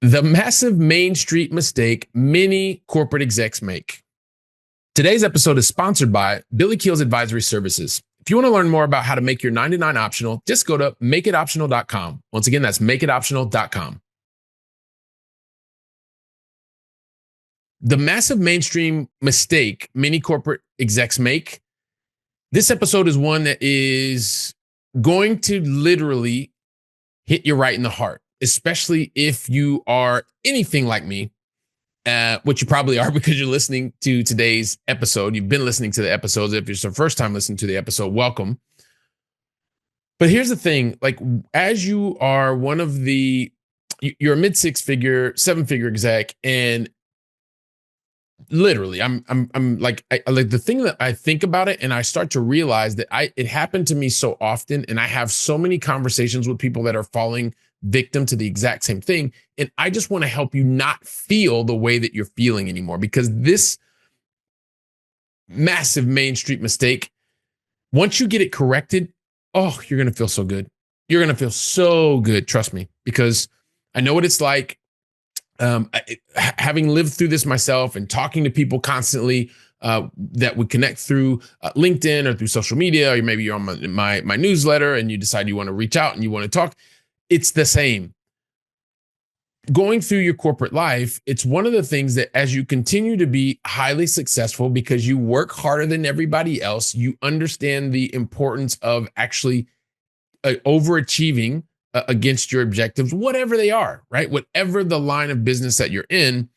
The massive Main Street mistake many corporate execs make. Today's episode is sponsored by Billy Keels Advisory Services. If you want to learn more about how to make your 99 optional, just go to makeitoptional.com. Once again, that's makeitoptional.com. The massive mainstream mistake many corporate execs make. This episode is one that is going to literally hit you right in the heart, especially if you are anything like me, which you probably are because you're listening to today's episode. You've been listening to the episodes. If it's the first time listening to the episode, welcome. But here's the thing, like as you are one of you're a mid seven-figure exec, and literally I'm like the thing that I think about it and I start to realize that it happened to me so often, and I have so many conversations with people that are falling victim to the exact same thing. And I just want to help you not feel the way that you're feeling anymore, because this massive Main Street mistake, once you get it corrected, oh, you're going to feel so good. You're going to feel so good. Trust me, because I know what it's like. Having lived through this myself and talking to people constantly that would connect through LinkedIn or through social media, or maybe you're on my newsletter and you decide you want to reach out and you want to talk. It's the same. Going through your corporate life, it's one of the things that as you continue to be highly successful because you work harder than everybody else, you understand the importance of actually overachieving against your objectives, whatever they are, right? Whatever the line of business that you're in,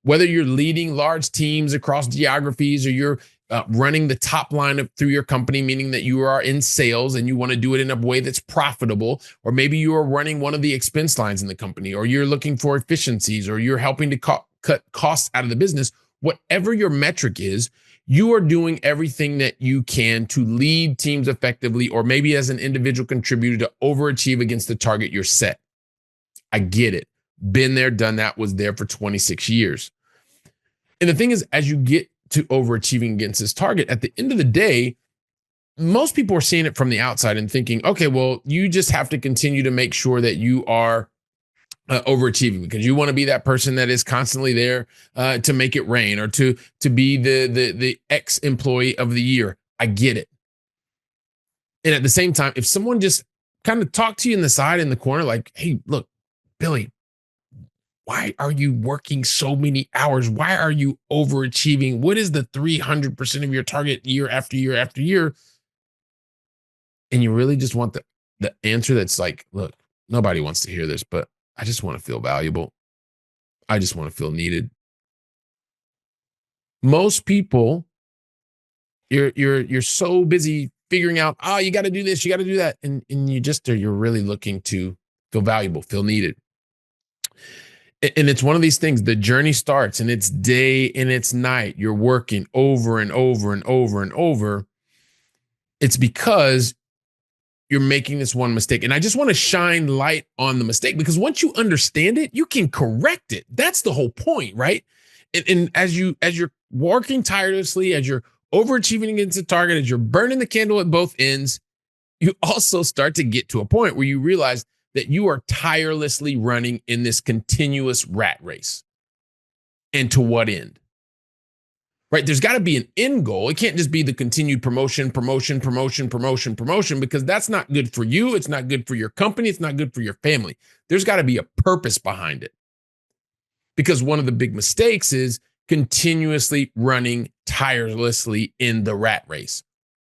whether you're leading large teams across geographies or you're running the top line through your company, meaning that you are in sales and you want to do it in a way that's profitable, or maybe you are running one of the expense lines in the company, or you're looking for efficiencies, or you're helping to cut costs out of the business. Whatever your metric is, you are doing everything that you can to lead teams effectively, or maybe as an individual contributor to overachieve against the target you're set. I get it. Been there, done that, was there for 26 years. And the thing is, as you get to overachieving against this target, at the end of the day, most people are seeing it from the outside and thinking, okay, well, you just have to continue to make sure that you are overachieving because you want to be that person that is constantly there to make it rain, or to be the ex-employee of the year. I get it. And at the same time, if someone just kind of talked to you in the side, in the corner, like, hey, look, Billy, why are you working so many hours? Why are you overachieving? What is the 300% of your target year after year after year? And you really just want the answer that's like, look, nobody wants to hear this, but I just want to feel valuable. I just want to feel needed. Most people, you're so busy figuring out, oh, you got to do this, you got to do that. And you're really looking to feel valuable, feel needed. And it's one of these things, the journey starts and it's day and it's night. You're working over and over and over and over. It's because you're making this one mistake. And I just want to shine light on the mistake, because once you understand it, you can correct it. That's the whole point, right? And as you're working tirelessly, as you're overachieving against the target, as you're burning the candle at both ends, you also start to get to a point where you realize that you are tirelessly running in this continuous rat race. And to what end? Right? There's got to be an end goal. It can't just be the continued promotion, because that's not good for you. It's not good for your company. It's not good for your family. There's got to be a purpose behind it. Because one of the big mistakes is continuously running tirelessly in the rat race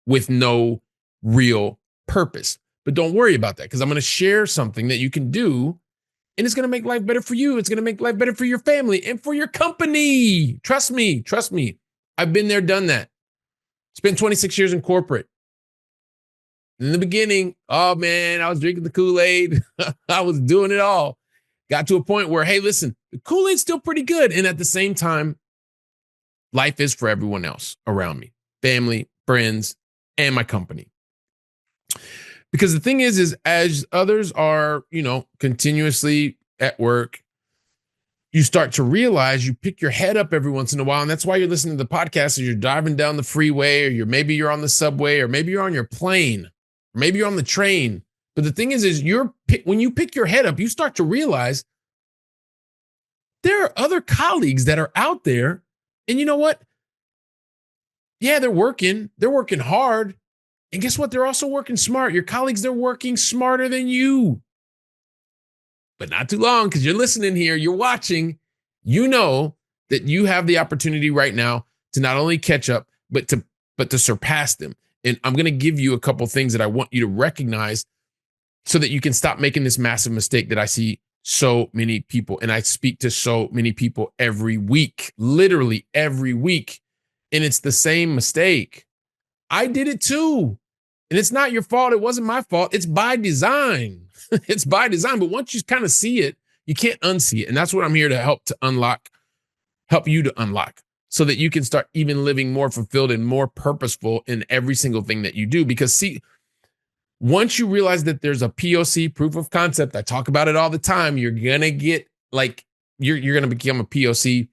with no real purpose. But don't worry about that, because I'm going to share something that you can do, and it's going to make life better for you. It's going to make life better for your family and for your company. Trust me. I've been there, done that. Spent 26 years in corporate. In the beginning, oh man, I was drinking the Kool-Aid. I was doing it all. Got to a point where, hey, listen, the Kool-Aid's still pretty good. And at the same time, life is for everyone else around me, family, friends, and my company. Because the thing is as others are, continuously at work, you start to realize you pick your head up every once in a while. And that's why you're listening to the podcast as you're driving down the freeway, or maybe you're on the subway, or maybe you're on your plane, or maybe you're on the train. But the thing is when you pick your head up, you start to realize there are other colleagues that are out there. And you know what? Yeah, they're working hard. And guess what? They're also working smart. Your colleagues, they're working smarter than you. But not too long, because you're listening here, you're watching, you know that you have the opportunity right now to not only catch up, but to surpass them. And I'm going to give you a couple things that I want you to recognize so that you can stop making this massive mistake that I see so many people. And I speak to so many people every week, literally every week. And it's the same mistake. I did it too. And it's not your fault. It wasn't my fault. It's by design. It's by design. But once you kind of see it, you can't unsee it. And that's what I'm here to help you to unlock so that you can start even living more fulfilled and more purposeful in every single thing that you do. Because see, once you realize that there's a POC, proof of concept, I talk about it all the time, you're going to get like, you're going to become a POC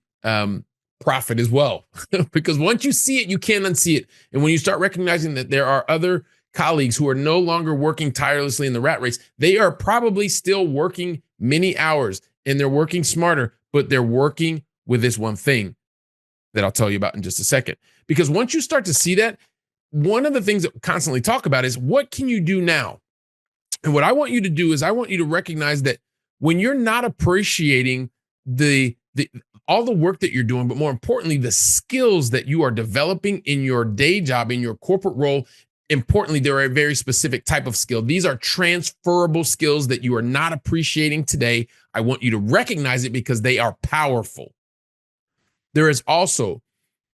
prophet as well. Because once you see it, you can't unsee it. And when you start recognizing that there are other colleagues who are no longer working tirelessly in the rat race, they are probably still working many hours and they're working smarter, but they're working with this one thing that I'll tell you about in just a second. Because once you start to see that, one of the things that we constantly talk about is what can you do now? And what I want you to do is I want you to recognize that when you're not appreciating all the work that you're doing, but more importantly, the skills that you are developing in your day job, in your corporate role, importantly, they're a very specific type of skill. These are transferable skills that you are not appreciating today. I want you to recognize it because they are powerful. There is also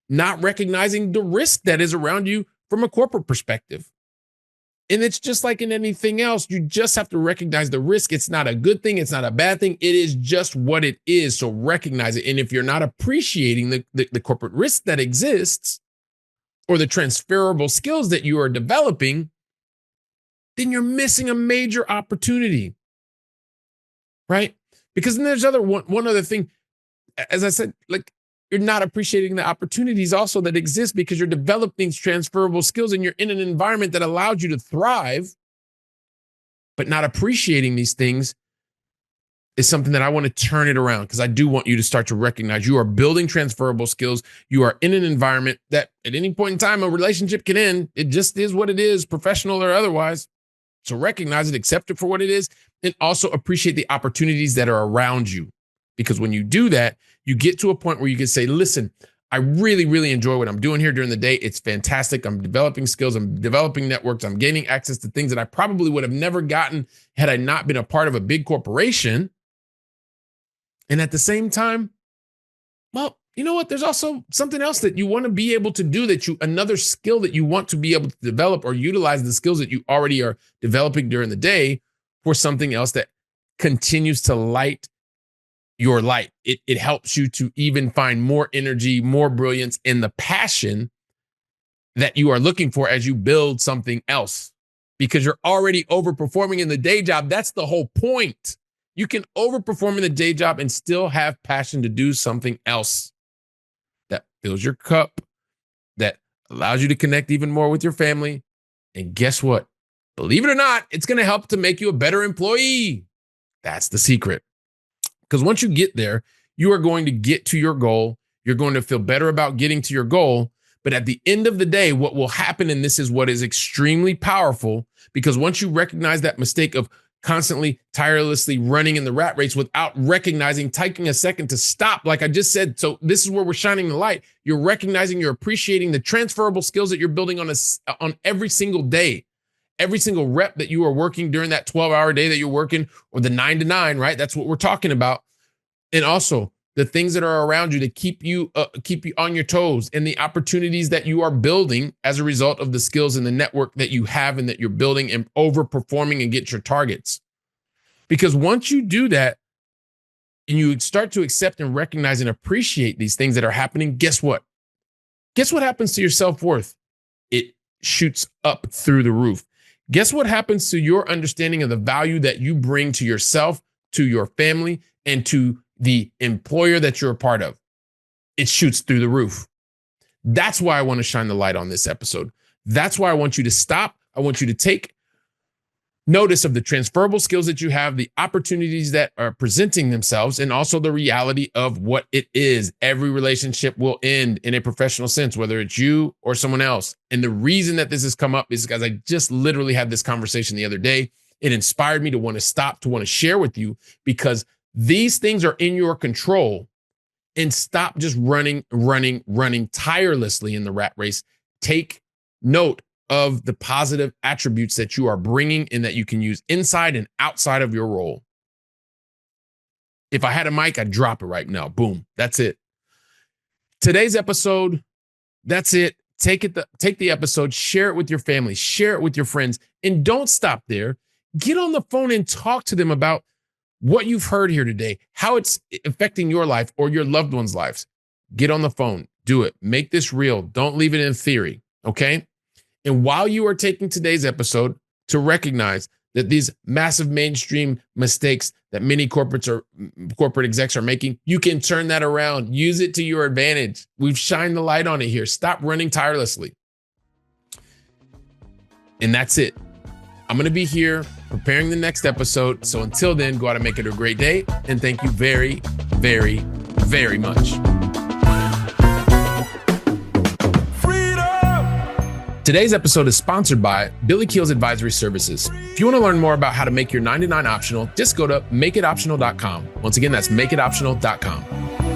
not recognizing the risk that is around you from a corporate perspective. And it's just like in anything else, you just have to recognize the risk. It's not a good thing. It's not a bad thing. It is just what it is. So recognize it. And if you're not appreciating the corporate risk that exists or the transferable skills that you are developing, then you're missing a major opportunity, right? Because then there's one other thing. As I said, like, you're not appreciating the opportunities also that exist because you're developing these transferable skills and you're in an environment that allows you to thrive, but not appreciating these things is something that I want to turn it around because I do want you to start to recognize you are building transferable skills. You are in an environment that at any point in time, a relationship can end. It just is what it is, professional or otherwise. So recognize it, accept it for what it is, and also appreciate the opportunities that are around you. Because when you do that, you get to a point where you can say, listen, I really, really enjoy what I'm doing here during the day. It's fantastic. I'm developing skills. I'm developing networks. I'm gaining access to things that I probably would have never gotten had I not been a part of a big corporation. And at the same time, well, you know what? There's also something else that you want to be able to do another skill that you want to be able to develop or utilize the skills that you already are developing during the day for something else that continues to light your light. It helps you to even find more energy, more brilliance, and the passion that you are looking for as you build something else. Because you're already overperforming in the day job. That's the whole point. You can overperform in the day job and still have passion to do something else that fills your cup, that allows you to connect even more with your family. And guess what? Believe it or not, it's going to help to make you a better employee. That's the secret. Because once you get there, you are going to get to your goal. You're going to feel better about getting to your goal. But at the end of the day, what will happen, and this is what is extremely powerful, because once you recognize that mistake of constantly, tirelessly running in the rat race without recognizing, taking a second to stop, like I just said, so this is where we're shining the light. You're recognizing, you're appreciating the transferable skills that you're building on every single day. Every single rep that you are working during that 12-hour day that you're working, or the 9 to 9, right? That's what we're talking about. And also the things that are around you to keep you on your toes, and the opportunities that you are building as a result of the skills and the network that you have and that you're building and overperforming and get your targets. Because once you do that and you start to accept and recognize and appreciate these things that are happening, guess what? Guess what happens to your self-worth? It shoots up through the roof. Guess what happens to your understanding of the value that you bring to yourself, to your family, and to the employer that you're a part of? It shoots through the roof. That's why I want to shine the light on this episode. That's why I want you to stop. I want you to take notice of the transferable skills that you have, the opportunities that are presenting themselves, and also the reality of what it is. Every relationship will end in a professional sense, whether it's you or someone else. And the reason that this has come up is because I just literally had this conversation the other day. It inspired me to want to stop, to want to share with you, because these things are in your control. And stop just running tirelessly in the rat race. Take note of the positive attributes that you are bringing and that you can use inside and outside of your role. If I had a mic, I'd drop it right now. Boom. That's it. Today's episode, that's it. Take the episode, share it with your family, share it with your friends, and don't stop there. Get on the phone and talk to them about what you've heard here today, how it's affecting your life or your loved ones' lives. Get on the phone, do it. Make this real. Don't leave it in theory, okay? And while you are taking today's episode to recognize that these massive mainstream mistakes that many corporate execs are making, you can turn that around. Use it to your advantage. We've shined the light on it here. Stop running tirelessly. And that's it. I'm going to be here preparing the next episode. So until then, go out and make it a great day. And thank you very, very, very much. Today's episode is sponsored by Billy Keels Advisory Services. If you want to learn more about how to make your 9 to 9 optional, just go to makeitoptional.com. Once again, that's makeitoptional.com.